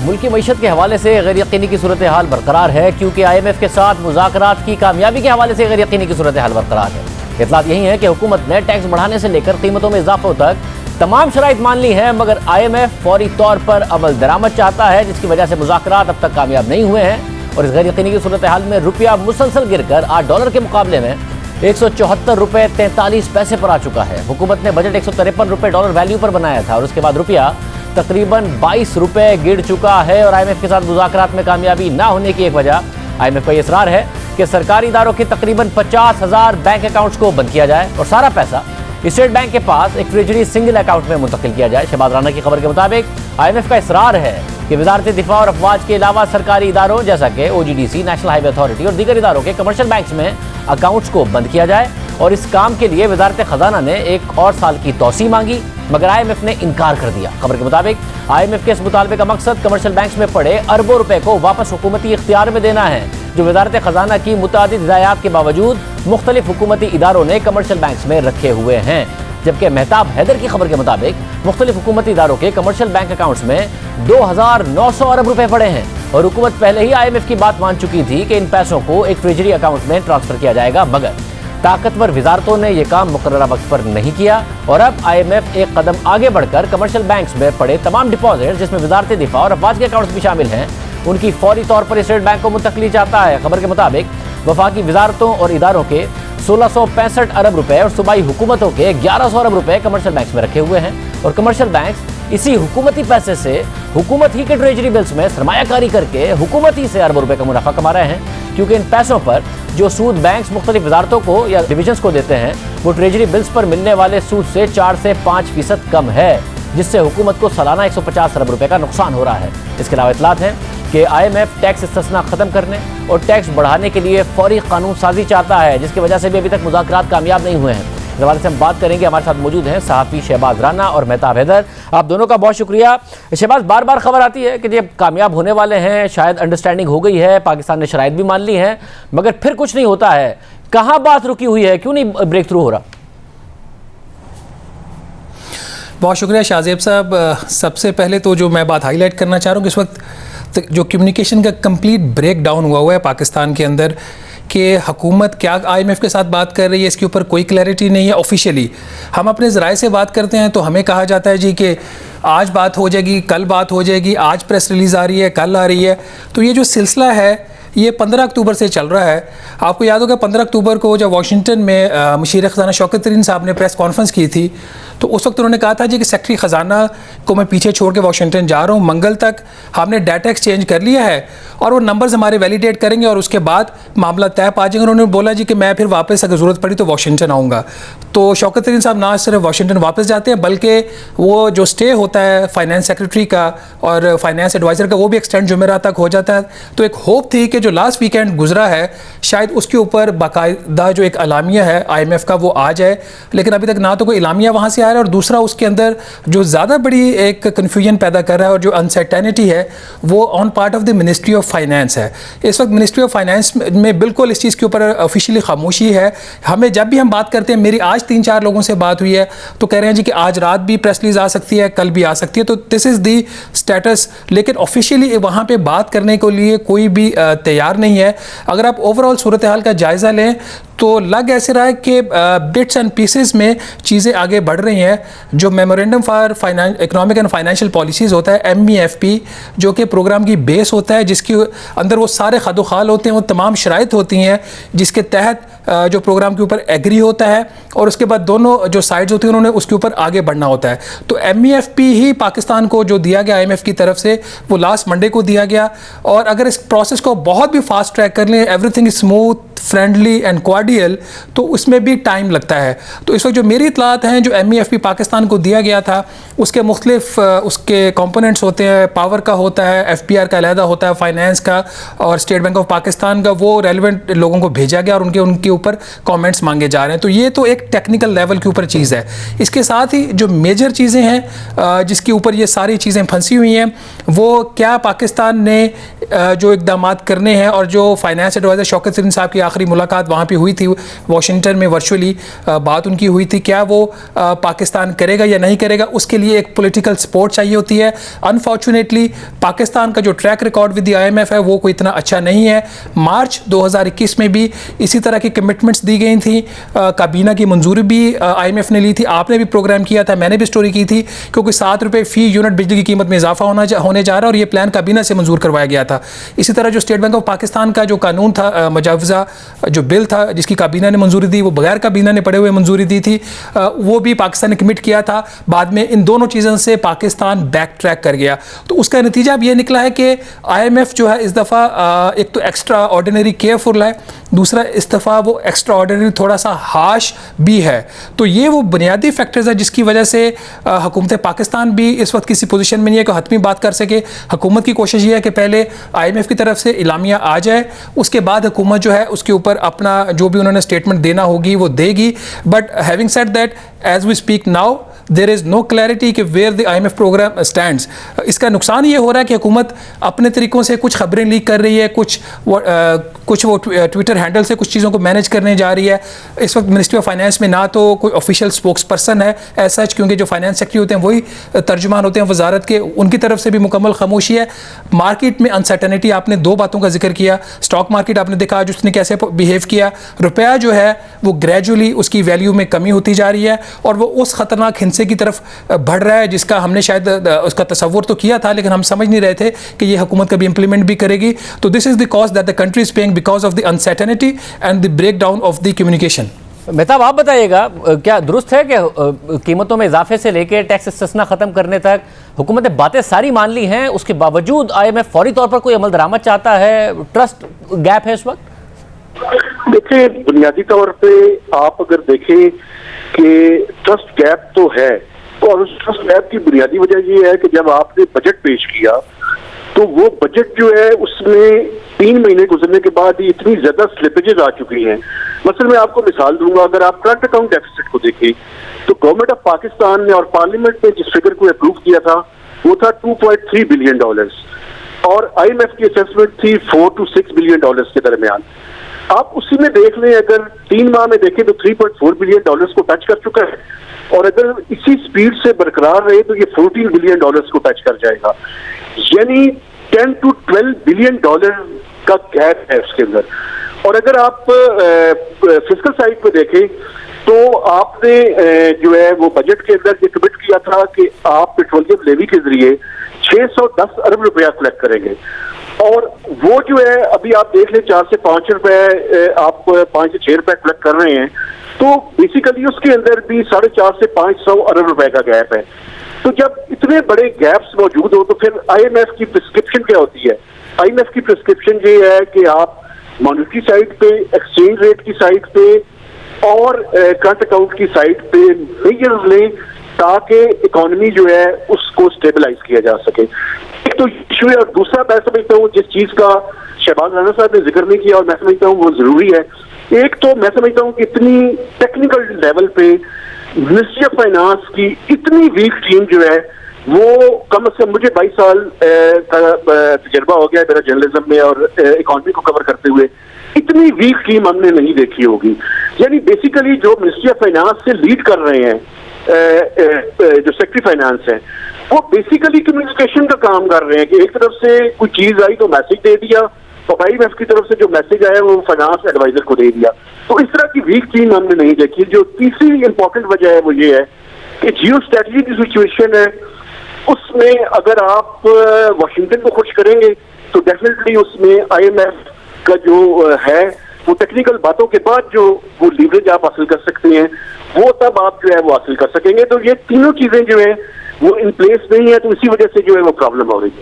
मुल्की मईशत के हवाले से गैर यकीनी की सूरत हाल बरकरार है, क्योंकि IMF के साथ मुज़ाकरात की कामयाबी के हवाले से गैर यकीनी की सूरत हाल बरकरार है। इतलात यही है कि हुकूमत ने टैक्स बढ़ाने से लेकर कीमतों में इजाफों तक तमाम शराइत मान ली है, मगर IMF फौरी तौर पर अमल दरामद चाहता है, जिसकी वजह से मुज़ाकरात अब तक कामयाब नहीं हुए हैं। और इस गैर यकीनी की सूरत हाल में रुपया मुसलसल गिरकर $8 के मुकाबले में 174 रुपये 43 पैसे पर आ चुका है। हुकूमत ने बजट 153 रुपये डॉलर वैल्यू पर बनाया था और उसके बाद रुपया तकरीबन 22 रुपये गिर चुका है। और IMF के साथ मुज़ाकरात में कामयाबी ना होने की एक वजह IMF का ये इसरार है कि सरकारी इदारों के तकरीबन 50,000 बैंक अकाउंट्स को बंद किया जाए और सारा पैसा स्टेट बैंक के पास एक ट्रेजरी सिंगल अकाउंट में मुंतकिल किया जाए। शहबाज राना की खबर के मुताबिक IMF का इसरार है कि वजारत दिफा और अफवाज के अलावा सरकारी इदारों जैसा कि OGDC, नेशनल हाईवे अथॉरिटी और दीगर इदारों के कमर्शियल बैंक्स में अकाउंट्स को बंद किया जाए। और इस काम के लिए वजारत खजाना ने एक और साल की तौसी मांगी, मगर IMF ने इनकार कर दिया। खबर के मुताबिक IMF के इस मुतालबे का मकसद कमर्शियल बैंक्स में पड़े अरबों रुपए को वापस हुकूमती इख्तियार में देना है, जो वजारत खजाना की मुतादिद हिदायत के बावजूद मुख्तलिफ हुकूमती इदारों ने कमर्शियल बैंक्स में रखे हुए हैं। जबकि मेहताब हैदर की खबर के मुताबिक मुख्तलिफ हुकूमती इदारों के कमर्शियल बैंक अकाउंट्स में 2,900 अरब रुपए पड़े हैं और हुकूमत पहले ही IMF की बात मान चुकी थी कि इन पैसों को एक ट्रेजरी अकाउंट में ट्रांसफर किया जाएगा, मगर ताकतवर वजारतों ने यह काम मुकर्ररा वक्त पर नहीं किया। और अब IMF एक कदम आगे बढ़कर कमर्शियल बैंक्स में पड़े तमाम डिपॉजिट, जिसमें वजारत दिफा और अफवाज के अकाउंट्स भी शामिल हैं, उनकी फौरी तौर पर स्टेट बैंक को मुंतकली चाहता है। खबर के मुताबिक वफाकी वजारतों और इदारों के 1665 अरब रुपए और सूबाई हुकूमतों के 1100 अरब रुपए कमर्शियल बैंक्स में रखे हुए हैं और कमर्शियल बैंक्स इसी हुकूमती पैसे से हुकूमत ही के ट्रेजरी बिल्स में सरमायाकारी करके हुकूमत ही से अरबों रुपए का मुनाफा कमा रहे हैं, क्योंकि इन पैसों पर जो सूद बैंक्स मुख्तलिफ वजारतों को या डिविजन्स को देते हैं वो ट्रेजरी बिल्स पर मिलने वाले सूद से 4 से 5% कम है, जिससे हुकूमत को सालाना 150 अरब रुपए का नुकसान हो रहा है। इसके अलावा इतलात है कि IMF टैक्स इस्तिस्ना खत्म करने और टैक्स बढ़ाने के लिए फौरी कानून साजी चाहता है, जिसकी वजह से भी अभी तक मुज़ाकरात कामयाब नहीं हुए हैं। इस हवाले से हम बात करेंगे। हमारे साथ मौजूद हैं सहाफ़ी शहबाज राना और मेहताब हैदर। आप दोनों का बहुत शुक्रिया। शहबाज, बार बार खबर आती है कि जब कामयाब होने वाले हैं, शायद अंडरस्टैंडिंग हो गई है, पाकिस्तान ने शराइत भी मान ली हैं, मगर फिर कुछ नहीं होता है। कहाँ बात रुकी हुई है, क्यों नहीं ब्रेक थ्रू हो रहा? बहुत शुक्रिया शाहजेब साहब। सबसे पहले तो जो मैं बात हाईलाइट करना चाह रहा हूँ कि इस वक्त जो कम्युनिकेशन का कंप्लीट ब्रेक डाउन हुआ है पाकिस्तान के अंदर, कि हुकूमत क्या IMF के साथ बात कर रही है इसके ऊपर कोई क्लैरिटी नहीं है। ऑफिशियली हम अपने ज़राए से बात करते हैं तो हमें कहा जाता है जी कि आज बात हो जाएगी, कल बात हो जाएगी, आज प्रेस रिलीज़ आ रही है, कल आ रही है। तो ये जो सिलसिला है ये 15 अक्टूबर से चल रहा है। आपको याद होगा 15 अक्टूबर को जब वाशिंगटन में मुशीर ख़जाना शौकत तरीन साहब ने प्रेस कॉन्फ्रेंस की थी तो उस वक्त उन्होंने कहा था जी कि सेक्रेटरी ख़जाना को मैं पीछे छोड़ के वाशिंगटन जा रहा हूँ, मंगल तक हमने डाटा एक्सचेंज कर लिया है और वो नंबर्स हमारे वैलिडेट करेंगे और उसके बाद मामला तय पा जाएंगे। उन्होंने बोला जी कि मैं फिर वापस अगर ज़रूरत पड़ी तो वाशिंगटन आऊँगा। तो शौकत तरीन साहब ना सिर्फ वाशिंगटन वापस जाते हैं बल्कि वो जो स्टे होता है फाइनेंस सेक्रेटरी का और फाइनेंस एडवाइज़र का वो भी एक्सटेंड जुमेरात तक हो जाता है। तो एक होप थी कि जो लास्ट वीकेंड गुजरा है शायद उसके ऊपर बाकायदा जो एक अलामिया है IMF का वो आ जाए, लेकिन अभी तक ना तो कोई इलामिया वहाँ से आ रहा है और दूसरा उसके अंदर जो ज़्यादा बड़ी एक कन्फ्यूजन पैदा कर रहा है और जो अनसर्टेनिटी है वो on part of the ministry of finance है। इस वक्त मिनिस्ट्री ऑफ फाइनेंस में बिल्कुल इस चीज़ के ऊपर ऑफिशियली खामोशी है। हमें जब भी हम बात करते हैं, मेरी आज 3-4 लोगों से बात हुई है तो कह रहे हैं जी कि आज रात भी प्रेस रिलीज आ सकती है, कल भी आ सकती है। तो दिस इज़ दी स्टेटस, लेकिन ऑफिशियली वहाँ पे बात करने के लिए कोई भी तैयार नहीं है। अगर आप ओवरऑल सूरत हाल का जायज़ा लें तो लग ऐसे रहा है कि बिट्स एंड पीसेस में चीज़ें आगे बढ़ रही हैं। जो memorandum for economic and financial policies होता है MEFP, जो कि प्रोग्राम की बेस होता है, जिसके अंदर वो सारे खदोखाल होते हैं, वो तमाम शराइत होती हैं जिसके तहत जो प्रोग्राम के ऊपर एग्री होता है और उसके बाद दोनों जो साइड्स होती हैं उन्होंने उसके ऊपर आगे बढ़ना होता है। तो MEFP ही पाकिस्तान को जो दिया गया IMF की तरफ से वो लास्ट मंडे को दिया गया और अगर इस प्रोसेस को बहुत भी फास्ट ट्रैक कर लें, everything is smooth, friendly and cordial, तो उसमें भी टाइम लगता है। तो इस वक्त जो मेरी इतलात हैं, जो MEFP पाकिस्तान को दिया गया था उसके मुख्तलिफ उसके कंपोनेंट्स होते हैं, पावर का होता है, FPR का अलहदा होता है, फाइनेंस का और स्टेट बैंक ऑफ पाकिस्तान का, वो रेलिवेंट लोगों को भेजा गया और उनके ऊपर कमेंट्स मांगे जा रहे हैं। तो ये तो एक टेक्निकल लेवल के ऊपर चीज़ है। इसके साथ ही जो मेजर चीज़ें हैं जिसके ऊपर ये सारी चीज़ें फंसी हुई हैं, वो क्या पाकिस्तान ने जो इकदाम करने हैं और जो फाइनेंस एडवाइज़र शौकत तरीन साहब की आखिरी मुलाकात वहाँ पे हुई थी वाशिंगटन में, वर्चुअली बात उनकी हुई थी, क्या वो पाकिस्तान करेगा या नहीं करेगा, उसके लिए एक पॉलिटिकल सपोर्ट चाहिए होती है। अनफॉर्चुनेटली पाकिस्तान का जो track record with the IMF है वो कोई इतना अच्छा नहीं है। मार्च 2021 में भी इसी तरह की कमिटमेंट्स दी गई थी, काबीना की मंजूरी भी IMF ने ली थी, आपने भी प्रोग्राम किया था, मैंने भी स्टोरी की थी, क्योंकि 7 रुपये फी यूनिट बिजली की कीमत में इजाफा होने जा रहा है और ये प्लान काबीना से मंजूर करवाया गया था। इसी तरह जो स्टेट बैंक ऑफ पाकिस्तान का जो कानून था, मुजावजा जो बिल था जिसकी काबीना ने मंजूरी दी, वो बगैर काबीना ने पड़े हुए मंजूरी दी थी, वो भी पाकिस्तान ने कमिट किया था। बाद में इन दोनों चीज़ों से पाकिस्तान बैक ट्रैक कर गया। तो उसका नतीजा अब ये निकला है कि IMF जो है इस दफ़ा एक तो एक्स्ट्रा ऑर्डिनरी केयरफुल है, दूसरा इस दफ़ा वो एक्स्ट्रा ऑर्डिनरी थोड़ा सा हाश भी है। तो ये वो बुनियादी फैक्टर्स है जिसकी वजह से हुकूमत पाकिस्तान भी इस वक्त किसी पोजीशन में नहीं है कि हतमी बात कर सके। हुकूमत की कोशिश ये है कि पहले IMF की तरफ से इलामिया आ जाए, उसके बाद हुकूमत जो है उसके ऊपर अपना जो भी उन्होंने स्टेटमेंट देना होगी वो देगी। But having said that, as we speak now there is no clarity कि where the IMF programme stands. इसका नुकसान ये हो रहा है कि हुकूमत अपने तरीक़ों से कुछ खबरें लीक कर रही है, कुछ वो ट्विटर हैंडल से कुछ चीज़ों को मैनेज करने जा रही है। इस वक्त मिनिस्ट्री ऑफ फाइनेंस में ना तो कोई ऑफिशियल स्पोक्स पर्सन है एज सच, क्योंकि जो फाइनेंस सेक्रेटरी होते हैं वही तर्जुमान होते हैं वजारत के, उनकी तरफ से भी मुकम्मल खामोशी है। मार्केट में अनसर्टनिटी, आपने 2 बातों का जिक्र किया, स्टॉक मार्केट आपने देखा आज उसने कैसे बिहेव किया, रुपया जो है वो ग्रेजुअली उसकी वैल्यू में कमी होती जा रही है और वो उस खतरनाक हिंसे की तरफ बढ़ रहा है जिसका हमने शायद उसका तसव्वुर तो किया था लेकिन हम समझ नहीं रहे थे कि ये हुकूमत कभी इंप्लीमेंट भी करेगी। तो this is the cost that the country is paying because of the uncertainty and the breakdown of the communication. Mehtab आप बताइएगा, क्या दुरुस्त है कि कीमतों में इजाफे से लेकर टैक्स इस्तिस्ना खत्म करने तक हुकूमत ने बातें सारी मान ली हैं, उसके बावजूद IMF फौरी तौर पर कोई अमल दरामद चाहता है? ट्रस्ट गैप है इस वक्त? देखिए, बुनियादी तौर पे आप अगर देखें कि ट्रस्ट गैप तो है, और उस ट्रस्ट गैप की बुनियादी वजह ये है कि जब आपने बजट पेश किया तो वो बजट जो है उसमें 3 महीने गुजरने के बाद ही इतनी ज्यादा स्लिपेजेस आ चुकी हैं। मसलन मैं आपको मिसाल दूंगा, अगर आप करंट अकाउंट डेफिसिट को देखें तो गवर्नमेंट ऑफ पाकिस्तान ने और पार्लियामेंट ने जिस फिगर को अप्रूव किया था वो था $2.3 बिलियन और IMF की असेसमेंट थी $4 to $6 बिलियन के दरमियान। आप उसी में देख लें, अगर 3 माह में देखें तो $3.4 बिलियन को टच कर चुका है और अगर इसी स्पीड से बरकरार रहे तो ये $14 बिलियन को टच कर जाएगा, यानी 10 to 12 बिलियन का गैप है उसके अंदर। और अगर आप फिस्कल साइड पे देखें तो आपने जो है वो बजट के अंदर ये कमिट किया था कि आप पेट्रोलियम लेवी के जरिए 610 अरब रुपया कलेक्ट करेंगे और वो जो है अभी आप देख लें 4 से 5 रुपए, आप 5 से 6 रुपए कलेक्ट कर रहे हैं, तो बेसिकली उसके अंदर भी 450 से 500 अरब रुपए का गैप है। तो जब इतने बड़े गैप्स मौजूद हो तो फिर IMF की प्रिस्क्रिप्शन क्या होती है? IMF की प्रिस्क्रिप्शन ये है कि आप मॉनेटरी साइड पे, एक्सचेंज रेट की साइड पे और करंट अकाउंट की साइड पे मेजर्स लें ताकि इकोनॉमी जो है उसको स्टेबलाइज किया जा सके। एक तो इशू है, और दूसरा मैं समझता हूँ जिस चीज का शहबाज राना साहब ने जिक्र नहीं किया और मैं समझता हूँ वो जरूरी है, एक तो मैं समझता हूँ कि इतनी टेक्निकल लेवल पे मिनिस्ट्री ऑफ फाइनेंस की इतनी वीक टीम जो है वो कम से कम, मुझे 22 साल का तजर्बा हो गया मेरा जर्नलिज्म में और इकोनॉमी को कवर करते हुए, इतनी वीक टीम हमने नहीं देखी होगी। यानी बेसिकली जो मिनिस्ट्री ऑफ फाइनेंस से लीड कर रहे हैं जो सेक्रेटरी फाइनेंस है वो बेसिकली कम्युनिकेशन का काम कर रहे हैं कि एक तरफ से कोई चीज आई तो मैसेज दे दिया और IMF की तरफ से जो मैसेज आया वो फाइनेंस एडवाइजर को दे दिया। तो इस तरह की वीक टीम हमने नहीं देखी। जो तीसरी इंपॉर्टेंट वजह है वो ये है कि जियो स्ट्रेटजी की सिचुएशन है, उसमें अगर आप वाशिंगटन को खुश करेंगे तो डेफिनेटली उसमें IMF का जो है वो टेक्निकल बातों के बाद जो वो लीवरेज आप हासिल कर सकते हैं वो तब आप जो है वो हासिल कर सकेंगे। तो ये तीनों चीजें जो है वो इन प्लेस नहीं है, तो इसी वजह से जो है वो प्रॉब्लम हो रही है।